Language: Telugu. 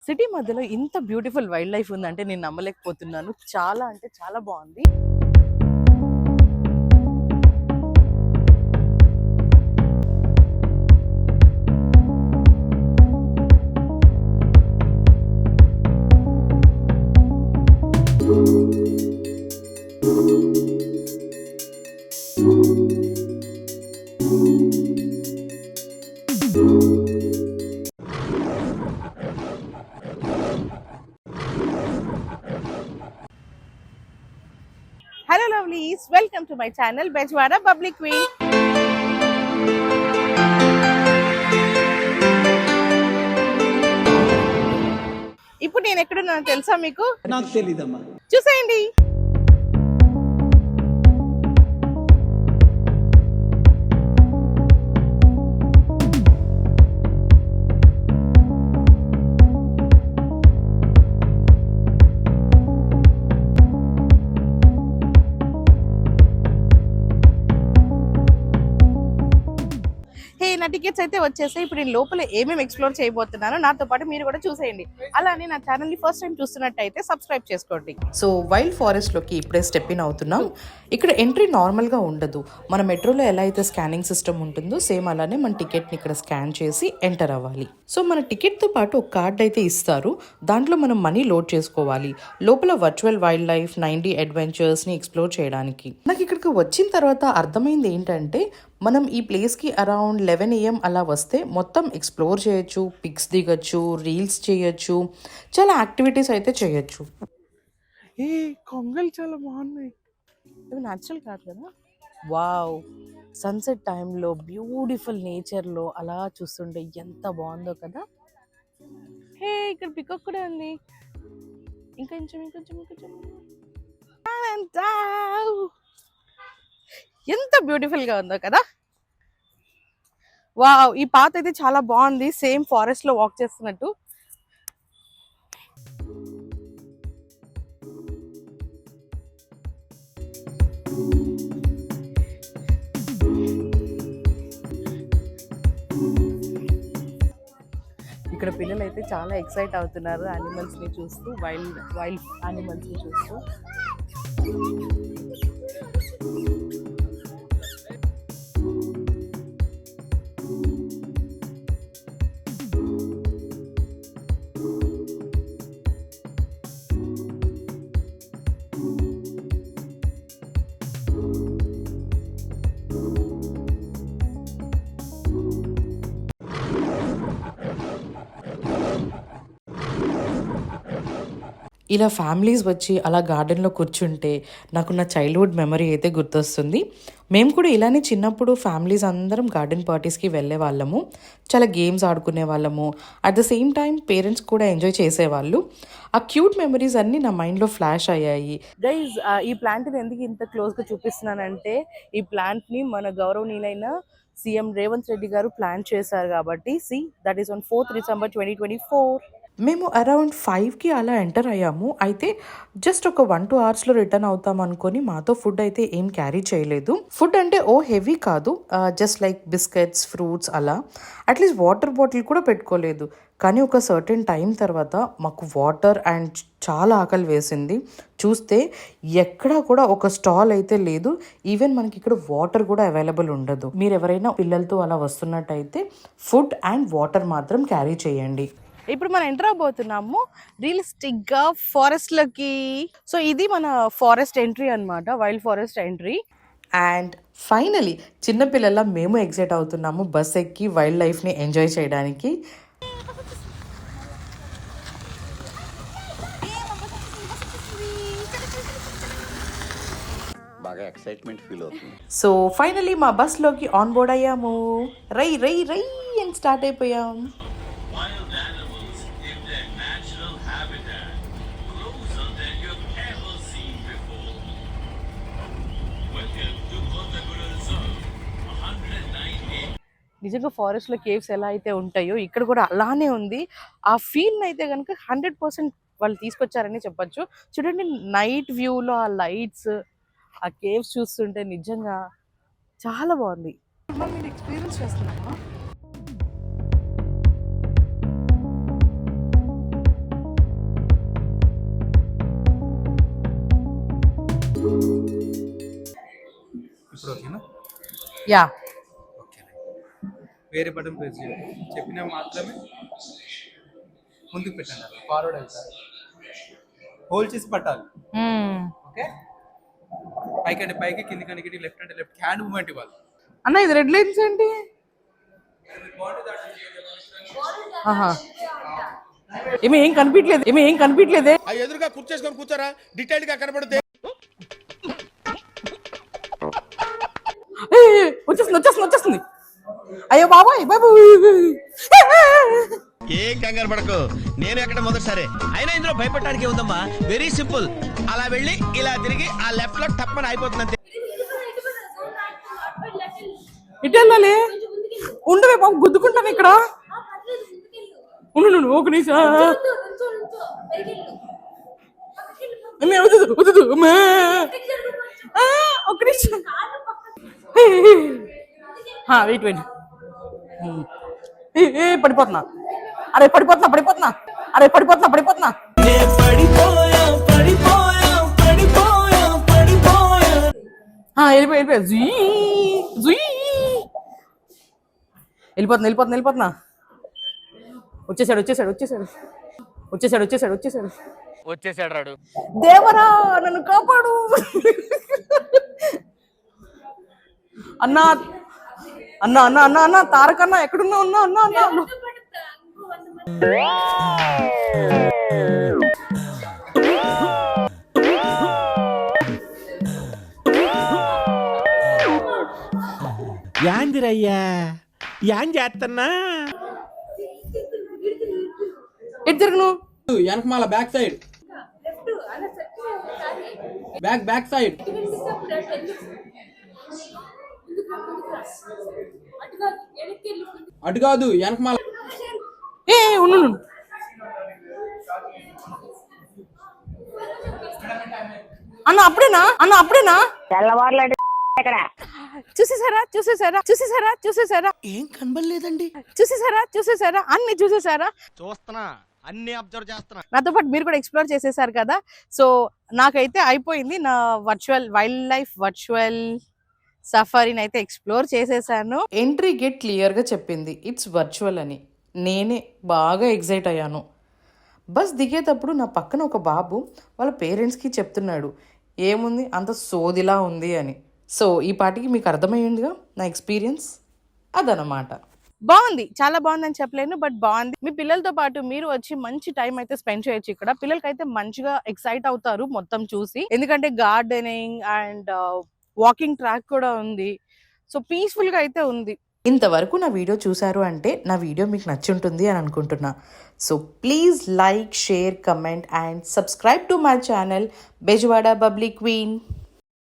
సిటీ మధ్యలో ఇంత బ్యూటిఫుల్ వైల్డ్ లైఫ్ ఉందంటే నేను నమ్మలేకపోతున్నాను. చాలా అంటే చాలా బాగుంది. Hello lovelies, welcome to my channel Bejwara Bubbly Queen. ఇప్పుడు నేను ఎక్కడున్నానో తెలుసా మీకు? నాకు తెలీదమ్మా. చూసేయండి. నా టికెట్స్ అయితే వచ్చేసాయి. ఇప్పుడు నేను లోపల ఏమేమి ఎక్స్ప్లోర్ చేయబోతున్నానో నాతో పాటు మీరు కూడా చూసేయండి. అలానే నా ఛానల్ని ఫస్ట్ టైం చూస్తున్నట్టయితే సబ్స్క్రైబ్ చేసుకోండి. సో వైల్డ్ ఫారెస్ట్లోకి ఇప్పుడే స్టెప్ ఇన్ అవుతున్నాం. ఇక్కడ ఎంట్రీ నార్మల్గా ఉండదు. మన మెట్రోలో ఎలా అయితే స్కానింగ్ సిస్టమ్ ఉంటుందో సేమ్ అలానే మన టికెట్ని ఇక్కడ స్కాన్ చేసి ఎంటర్ అవ్వాలి. సో మన టికెట్తో పాటు ఒక కార్డ్ అయితే ఇస్తారు. దాంట్లో మనం మనీ లోడ్ చేసుకోవాలి. లోపల వర్చువల్ వైల్డ్ లైఫ్ 90 అడ్వెంచర్స్ని ఎక్స్ప్లోర్ చేయడానికి. నాకు ఇక్కడికి వచ్చిన తర్వాత అర్థమైంది ఏంటంటే మనం ఈ ప్లేస్కి అరౌండ్ 11 AM అలా వస్తే మొత్తం ఎక్స్ప్లోర్ చేయొచ్చు, పిక్స్ దిగచ్చు, రీల్స్ చేయొచ్చు, చాలా యాక్టివిటీస్ అయితే చేయొచ్చు. కొంగలు చాలా బాగున్నాయి. ఇవి న్యాచురల్ కాదు కదా. వావ్, సన్సెట్ టైంలో బ్యూటిఫుల్ నేచర్లో అలా చూస్తుంటే ఎంత బాగుందో కదా. ఇక్కడ పికప్ కూడా ఉంది. ఇంకొంచెం ఎంత బ్యూటిఫుల్ గా ఉందో కదా. వావ్, ఈ పాత్ అయితే చాలా బాగుంది. సేమ్ ఫారెస్ట్ లో వాక్ చేస్తున్నట్టు. ఇక్కడ పిల్లలు అయితే చాలా ఎక్సైట్ అవుతున్నారు యానిమల్స్ ని చూస్తూ, వైల్డ్ యానిమల్స్ ని చూస్తూ. ఇలా ఫ్యామిలీస్ వచ్చి అలా గార్డెన్లో కూర్చుంటే నాకు నా చైల్డ్హుడ్ మెమరీ అయితే గుర్తొస్తుంది. మేము కూడా ఇలానే చిన్నప్పుడు ఫ్యామిలీస్ అందరం గార్డెన్ పార్టీస్కి వెళ్ళే వాళ్ళము. చాలా గేమ్స్ ఆడుకునే వాళ్ళము. At the same time parents కూడా ఎంజాయ్ చేసేవాళ్ళు. ఆ క్యూట్ మెమరీస్ అన్నీ నా మైండ్లో ఫ్లాష్ అయ్యాయి. గైజ్, ఈ ప్లాంట్ని ఎందుకు ఇంత క్లోజ్గా చూపిస్తున్నానంటే ఈ ప్లాంట్ని మన గౌరవనీయులైన సీఎం రేవంత్ రెడ్డి గారు ప్లాన్ చేశారు కాబట్టి. That is on 4th December 2024. మేము అరౌండ్ 5కి అలా ఎంటర్ అయ్యాము. అయితే జస్ట్ ఒక 1-2 అవర్స్లో రిటర్న్ అవుతాం అనుకొని మాతో ఫుడ్ అయితే ఏం క్యారీ చేయలేదు. ఫుడ్ అంటే హెవీ కాదు, జస్ట్ లైక్ బిస్కెట్స్, ఫ్రూట్స్ అలా. అట్లీస్ట్ వాటర్ బాటిల్ కూడా పెట్టుకోలేదు. కానీ ఒక సర్టెన్ టైం తర్వాత మాకు వాటర్ అండ్ చాలా ఆకలి వేసింది. చూస్తే ఎక్కడా కూడా ఒక స్టాల్ అయితే లేదు. ఈవెన్ మనకి ఇక్కడ వాటర్ కూడా అవైలబుల్ ఉండదు. మీరు ఎవరైనా పిల్లలతో అలా వస్తున్నట్టయితే ఫుడ్ అండ్ వాటర్ మాత్రం క్యారీ చేయండి. ఇప్పుడు మనం ఎంటర్ అవబోతున్నాము రియలిస్టిక్ గా ఫారెస్ట్ లోకి. సో ఇది మన ఫారెస్ట్ ఎంట్రీ అన్నమాట, wild forest entry. And finally చిన్నపిల్లల మేము ఎగ్జైట్ అవుతున్నాము బస్ ఎక్కి వైల్డ్ లైఫ్ని ఎంజాయ్ చేయడానికి. బాగా ఎక్సైట్మెంట్ ఫీల్ అవుతుంది. సో ఫైనలీ మా బస్లోకి ఆన్ బోర్డ్ అయ్యాము. రై రై రై అని స్టార్ట్ అయిపోయాం. Wild animals in their natural habitat, closer than you've ever seen before. Welcome to Kothaguru Reserve, 109 నిజంగా ఫారెస్ట్ లో కేవ్స్ ఎలా అయితే ఉంటాయో ఇక్కడ కూడా అలానే ఉంది. ఆ ఫీల్ అయితే కనుక 100% వాళ్ళు తీసుకొచ్చారని చెప్పొచ్చు. చూడండి, నైట్ వ్యూలో ఆ లైట్స్, ఆ కేవ్స్ చూస్తుంటే నిజంగా చాలా బాగుంది. మీరు ఎక్స్పీరియన్స్ చేస్తున్నారా? యా ఓకే వేరే బటన్ ప్రెస్ చేయండి. చెప్పిన మాత్రమే ముందుకు పెట్టండి, అలా ఫార్వర్డ్ అవుతారు. హోల్డ్ చేసి పట్టాలి. ఓకే, పైకి అంటే పైకి, కిందికి అంటే లెఫ్ట్ అంటే లెఫ్ట్, హ్యాండ్ మూవ్మెంట్ ఇవ్వాలి. అన్న ఇది రెడ్ లైన్స్ ఏంటి? ఆహా ఏం కనిపించలేదే. ఎదురుగా కూర్చేసుకొని కూర్చోరా, డీటెయిల్ గా కనబడితే. వచ్చేస్తుంది అయ్యో బాబాయ్ బాబు. ఏం కంగారు పడకు, నేను ఎక్కడ మొదటిసారి. అయినా ఇందులో భయపడడానికి ఉందమ్మా, వెరీ సింపుల్. అలా వెళ్ళి ఇలా తిరిగి ఆ లెఫ్ట్ లో టప్పని అయిపోతుంది. ఇటు వెళ్ళాలి, ఉండవే బాబు గుద్దుకుంటాను ఇక్కడ. ఉండు ఒక నిమిషం. ఒక నిమిషం వెయిట్ పడిపోతున్నా. అరే పడిపోతున్నా. వెళ్ళిపోతున్నా. వచ్చేసాడు రాడు. దేవరా నన్ను కాపాడు. అన్నా తారకన్నా ఎక్కడున్నా అన్నా. యాందిరయ్యా యాన్ చేస్తున్నా. ఎటు జరుగును వెనకమాల బ్యాక్ సైడ్, బ్యాక్ సైడ్. అటు కాదు, వెనకమాల. ఉండు అన్న అప్పుడేనా చూసేసారా ఏం కనబడలేదండి. చూసేసారా అన్ని చూసేసారా? చూస్తున్నా, అన్ని అబ్జర్వ్ చేస్తున్నా. నాతో పాటు మీరు కూడా ఎక్స్ప్లోర్ చేసేసారు కదా. సో నాకైతే అయిపోయింది నా వైల్డ్ లైఫ్ వర్చువల్ సఫారీని అయితే ఎక్స్ప్లోర్ చేసేసాను. ఎంట్రీ గేట్ క్లియర్గా చెప్పింది ఇట్స్ వర్చువల్ అని. నేనే బాగా ఎగ్జైట్ అయ్యాను. బస్ దిగేటప్పుడు నా పక్కన ఒక బాబు వాళ్ళ పేరెంట్స్కి చెప్తున్నాడు ఏముంది అంత సోదిలా ఉంది అని. సో ఈ పాటికి మీకు అర్థమయ్యిందిగా నా ఎక్స్పీరియన్స్ అదనమాట. బాగుంది, చాలా బాగుంది అని చెప్పలేను, బట్ బాగుంది. మీ పిల్లలతో పాటు మీరు వచ్చి మంచి టైం అయితే స్పెండ్ చేయొచ్చు ఇక్కడ. పిల్లలకి అయితే మంచిగా ఎక్సైట్ అవుతారు మొత్తం చూసి, ఎందుకంటే గార్డెనింగ్ అండ్ వాకింగ్ ట్రాక్ కూడా ఉంది. సో పీస్ఫుల్ గా అయితే ఉంది. ఇంతవరకు నా వీడియో చూసారు అంటే నా వీడియో మీకు నచ్చి ఉంటుంది అని అనుకుంటున్నా. So please like, share, comment and subscribe to my channel Bezawada bubbly queen.